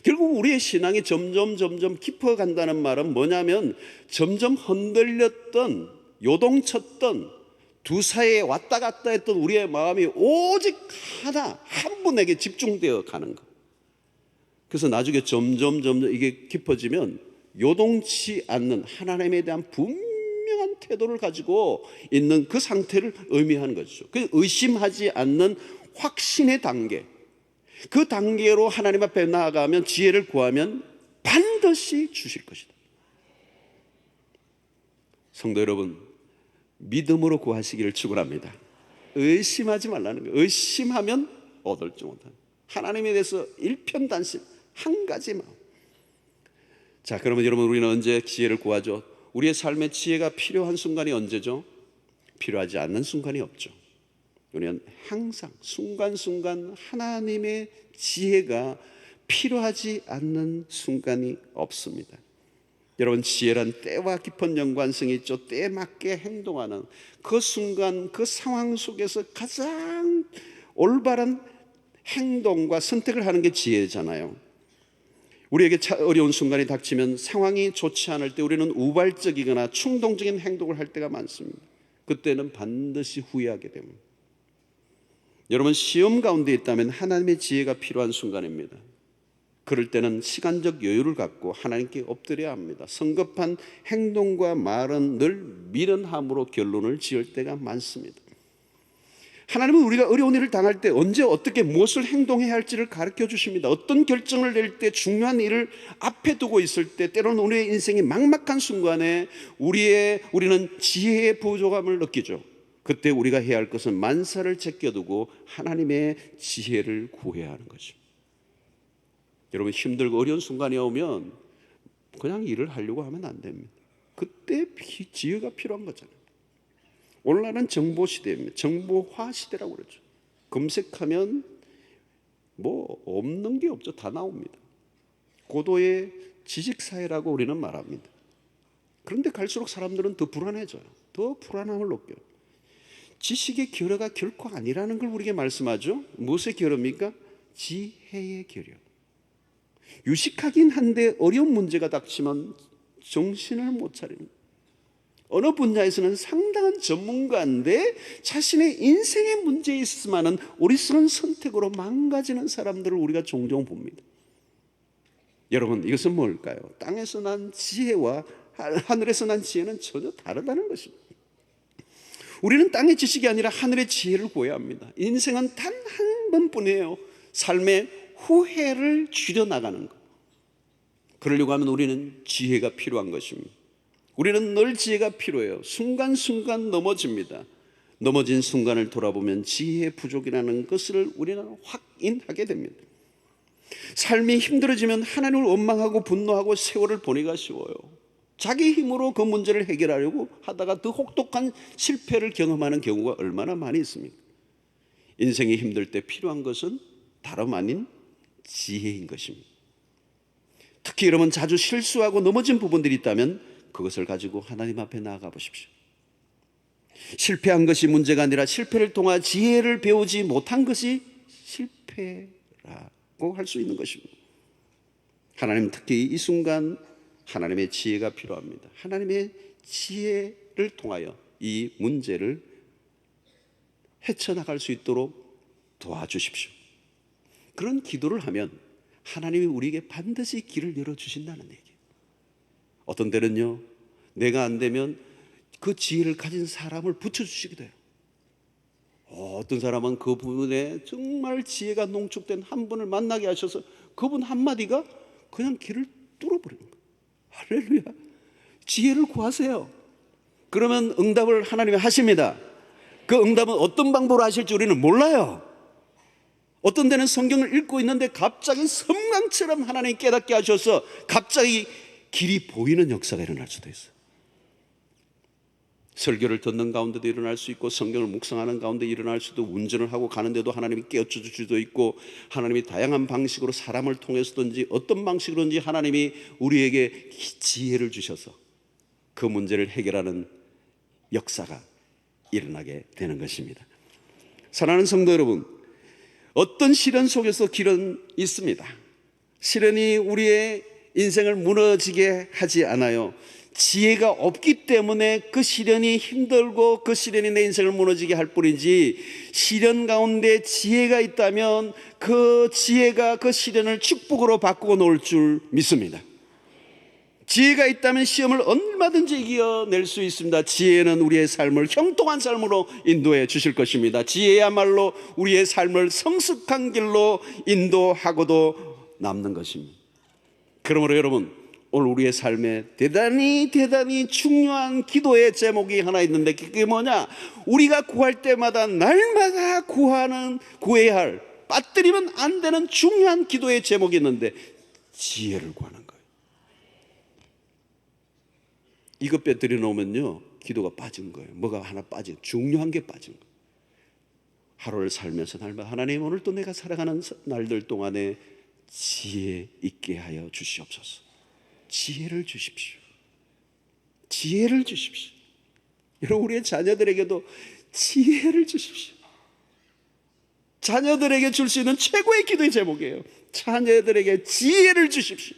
결국 우리의 신앙이 점점 깊어간다는 말은 뭐냐면, 점점 흔들렸던, 요동쳤던, 두 사이에 왔다 갔다 했던 우리의 마음이 오직 하나, 한 분에게 집중되어 가는 것. 그래서 나중에 점점 이게 깊어지면 요동치 않는 하나님에 대한 분명한 태도를 가지고 있는 그 상태를 의미하는 것이죠. 그 의심하지 않는 확신의 단계, 그 단계로 하나님 앞에 나아가면, 지혜를 구하면 반드시 주실 것이다. 성도 여러분, 믿음으로 구하시기를 축원합니다. 의심하지 말라는 거예요. 의심하면 얻을 줄 못하는, 하나님에 대해서 일편단심, 한 가지 마음. 자, 그러면 여러분, 우리는 언제 지혜를 구하죠? 우리의 삶에 지혜가 필요한 순간이 언제죠? 필요하지 않는 순간이 없죠. 우리는 항상 순간순간 하나님의 지혜가 필요하지 않는 순간이 없습니다. 여러분, 지혜란 때와 깊은 연관성이 있죠. 때에 맞게 행동하는 그 순간, 그 상황 속에서 가장 올바른 행동과 선택을 하는 게 지혜잖아요. 우리에게 어려운 순간이 닥치면, 상황이 좋지 않을 때 우리는 우발적이거나 충동적인 행동을 할 때가 많습니다. 그때는 반드시 후회하게 됩니다. 여러분, 시험 가운데 있다면 하나님의 지혜가 필요한 순간입니다. 그럴 때는 시간적 여유를 갖고 하나님께 엎드려야 합니다. 성급한 행동과 말은 늘 미련함으로 결론을 지을 때가 많습니다. 하나님은 우리가 어려운 일을 당할 때 언제 어떻게 무엇을 행동해야 할지를 가르쳐 주십니다. 어떤 결정을 낼 때, 중요한 일을 앞에 두고 있을 때, 때로는 우리의 인생이 막막한 순간에 우리는 지혜의 부족함을 느끼죠. 그때 우리가 해야 할 것은 만사를 제껴두고 하나님의 지혜를 구해야 하는 거죠. 여러분, 힘들고 어려운 순간이 오면 그냥 일을 하려고 하면 안 됩니다. 그때 지혜가 필요한 거잖아요. 오늘날은 정보 시대입니다. 정보화 시대라고 그러죠. 검색하면 뭐 없는 게 없죠. 다 나옵니다. 고도의 지식사회라고 우리는 말합니다. 그런데 갈수록 사람들은 더 불안해져요. 더 불안함을 느껴요. 지식의 결여가 결코 아니라는 걸 우리에게 말씀하죠. 무엇의 결여입니까? 지혜의 결여. 유식하긴 한데 어려운 문제가 닥치면 정신을 못 차리는, 어느 분야에서는 상당한 전문가인데 자신의 인생의 문제에 있으면은 어리석은 선택으로 망가지는 사람들을 우리가 종종 봅니다. 여러분, 이것은 뭘까요? 땅에서 난 지혜와 하늘에서 난 지혜는 전혀 다르다는 것입니다. 우리는 땅의 지식이 아니라 하늘의 지혜를 구해야 합니다. 인생은 단 한 번뿐이에요. 삶의 후회를 줄여나가는 것. 그러려고 하면 우리는 지혜가 필요한 것입니다. 우리는 늘 지혜가 필요해요. 순간순간 넘어집니다. 넘어진 순간을 돌아보면 지혜의 부족이라는 것을 우리는 확인하게 됩니다. 삶이 힘들어지면 하나님을 원망하고 분노하고 세월을 보내기가 쉬워요. 자기 힘으로 그 문제를 해결하려고 하다가 더 혹독한 실패를 경험하는 경우가 얼마나 많이 있습니까? 인생이 힘들 때 필요한 것은 다름 아닌 지혜인 것입니다. 특히 여러분, 자주 실수하고 넘어진 부분들이 있다면 그것을 가지고 하나님 앞에 나아가 보십시오. 실패한 것이 문제가 아니라 실패를 통한 지혜를 배우지 못한 것이 실패라고 할 수 있는 것입니다. 하나님, 특히 이 순간 하나님의 지혜가 필요합니다. 하나님의 지혜를 통하여 이 문제를 헤쳐나갈 수 있도록 도와주십시오. 그런 기도를 하면 하나님이 우리에게 반드시 길을 열어주신다는 얘기예요. 어떤 때는요, 내가 안 되면 그 지혜를 가진 사람을 붙여주시기도 해요. 어떤 사람은 그 부분에 정말 지혜가 농축된 한 분을 만나게 하셔서 그분 한마디가 그냥 길을 뚫어버리는 거예요. 할렐루야. 지혜를 구하세요. 그러면 응답을 하나님이 하십니다. 그 응답은 어떤 방법으로 하실지 우리는 몰라요. 어떤 데는 성경을 읽고 있는데 갑자기 섬광처럼 하나님이 깨닫게 하셔서 갑자기 길이 보이는 역사가 일어날 수도 있어요. 설교를 듣는 가운데도 일어날 수 있고, 성경을 묵상하는 가운데 일어날 수도, 운전을 하고 가는데도 하나님이 깨워줄 수도 있고, 하나님이 다양한 방식으로 사람을 통해서든지 어떤 방식으로든지 하나님이 우리에게 지혜를 주셔서 그 문제를 해결하는 역사가 일어나게 되는 것입니다. 사랑하는 성도 여러분, 어떤 시련 속에서 길은 있습니다. 시련이 우리의 인생을 무너지게 하지 않아요. 지혜가 없기 때문에 그 시련이 힘들고 그 시련이 내 인생을 무너지게 할 뿐이지, 시련 가운데 지혜가 있다면 그 지혜가 그 시련을 축복으로 바꾸고 놓을 줄 믿습니다. 지혜가 있다면 시험을 얼마든지 이겨낼 수 있습니다. 지혜는 우리의 삶을 형통한 삶으로 인도해 주실 것입니다. 지혜야말로 우리의 삶을 성숙한 길로 인도하고도 남는 것입니다. 그러므로 여러분, 오늘 우리의 삶에 대단히 중요한 기도의 제목이 하나 있는데, 그게 뭐냐? 우리가 구할 때마다 날마다 구해야 할, 빠뜨리면 안 되는 중요한 기도의 제목이 있는데, 지혜를 구하는 거예요. 이거 빼뜨려 놓으면요, 기도가 빠진 거예요. 뭐가 하나 빠진, 중요한 게 빠진 거예요. 하루를 살면서 날마다 하나님, 오늘 또 내가 살아가는 날들 동안에 지혜 있게 하여 주시옵소서. 지혜를 주십시오. 지혜를 주십시오. 여러분, 우리의 자녀들에게도 지혜를 주십시오. 자녀들에게 줄 수 있는 최고의 기도의 제목이에요. 자녀들에게 지혜를 주십시오.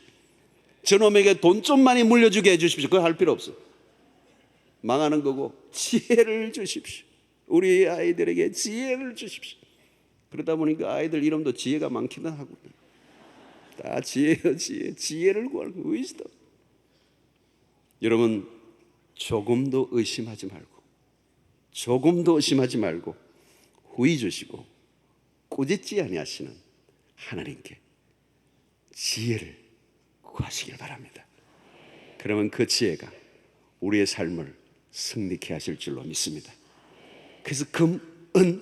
저놈에게 돈 좀 많이 물려주게 해주십시오. 그거 할 필요 없어. 망하는 거고, 지혜를 주십시오. 우리 아이들에게 지혜를 주십시오. 그러다 보니까 아이들 이름도 지혜가 많기는 하거든요. 다 지혜요, 지혜를 구하는 거, 위즈덤. 여러분, 조금도 의심하지 말고 후히 주시고 꾸짖지 아니하시는 하나님께 지혜를 구하시길 바랍니다. 그러면 그 지혜가 우리의 삶을 승리케 하실 줄로 믿습니다. 그래서 금, 은,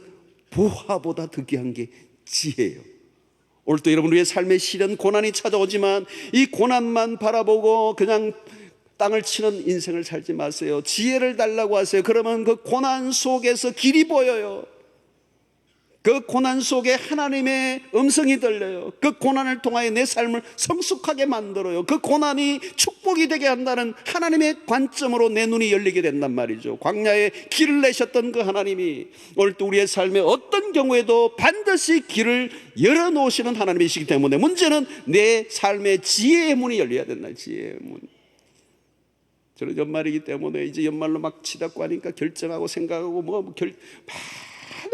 보화보다 더 귀한 게 지혜예요. 오늘도 여러분, 우리의 삶에 시련, 고난이 찾아오지만 이 고난만 바라보고 그냥 땅을 치는 인생을 살지 마세요. 지혜를 달라고 하세요. 그러면 그 고난 속에서 길이 보여요. 그 고난 속에 하나님의 음성이 들려요. 그 고난을 통하여 내 삶을 성숙하게 만들어요. 그 고난이 축복이 되게 한다는 하나님의 관점으로 내 눈이 열리게 된단 말이죠. 광야에 길을 내셨던 그 하나님이 오늘 또 우리의 삶에 어떤 경우에도 반드시 길을 열어놓으시는 하나님이시기 때문에, 문제는 내 삶의 지혜의 문이 열려야 된다. 지혜의 문. 저는 연말이기 때문에 이제 연말로 막 치닫고 하니까 결정하고 생각하고 많은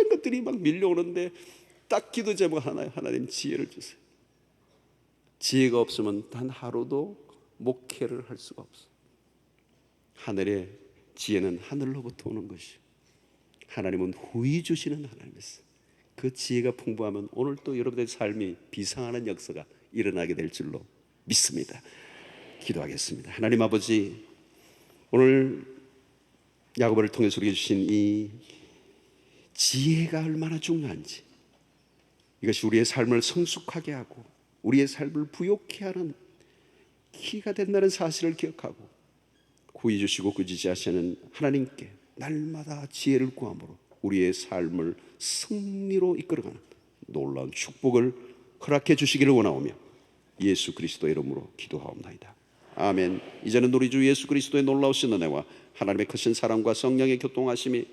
것들이 막 밀려오는데, 딱 기도 제목 하나요. 하나님, 지혜를 주세요. 지혜가 없으면 단 하루도 목회를 할 수가 없어. 하늘의 지혜는 하늘로부터 오는 것이요, 하나님은 후히 주시는 하나님이세요. 그 지혜가 풍부하면 오늘 또 여러분의 삶이 비상하는 역사가 일어나게 될 줄로 믿습니다. 기도하겠습니다. 하나님 아버지, 오늘 야고보를 통해서 우리에게 주신 이 지혜가 얼마나 중요한지, 이것이 우리의 삶을 성숙하게 하고 우리의 삶을 부욕케 하는 키가 된다는 사실을 기억하고, 구해 주시고 꾸짖지 하시는 하나님께 날마다 지혜를 구함으로 우리의 삶을 승리로 이끌어가는 놀라운 축복을 허락해 주시기를 원하오며 예수 그리스도의 이름으로 기도하옵나이다. 아멘. 이제는 우리 주 예수 그리스도의 놀라우신 은혜와 하나님의 크신 사랑과 성령의 교통하심이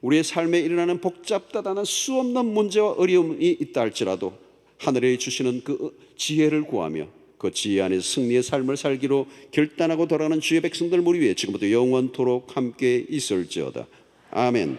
우리의 삶에 일어나는 복잡다단한 수없는 문제와 어려움이 있다 할지라도 하늘에 주시는 그 지혜를 구하며 그 지혜 안에서 승리의 삶을 살기로 결단하고 돌아가는 주의 백성들 무리 위에 지금부터 영원토록 함께 있을지어다. 아멘.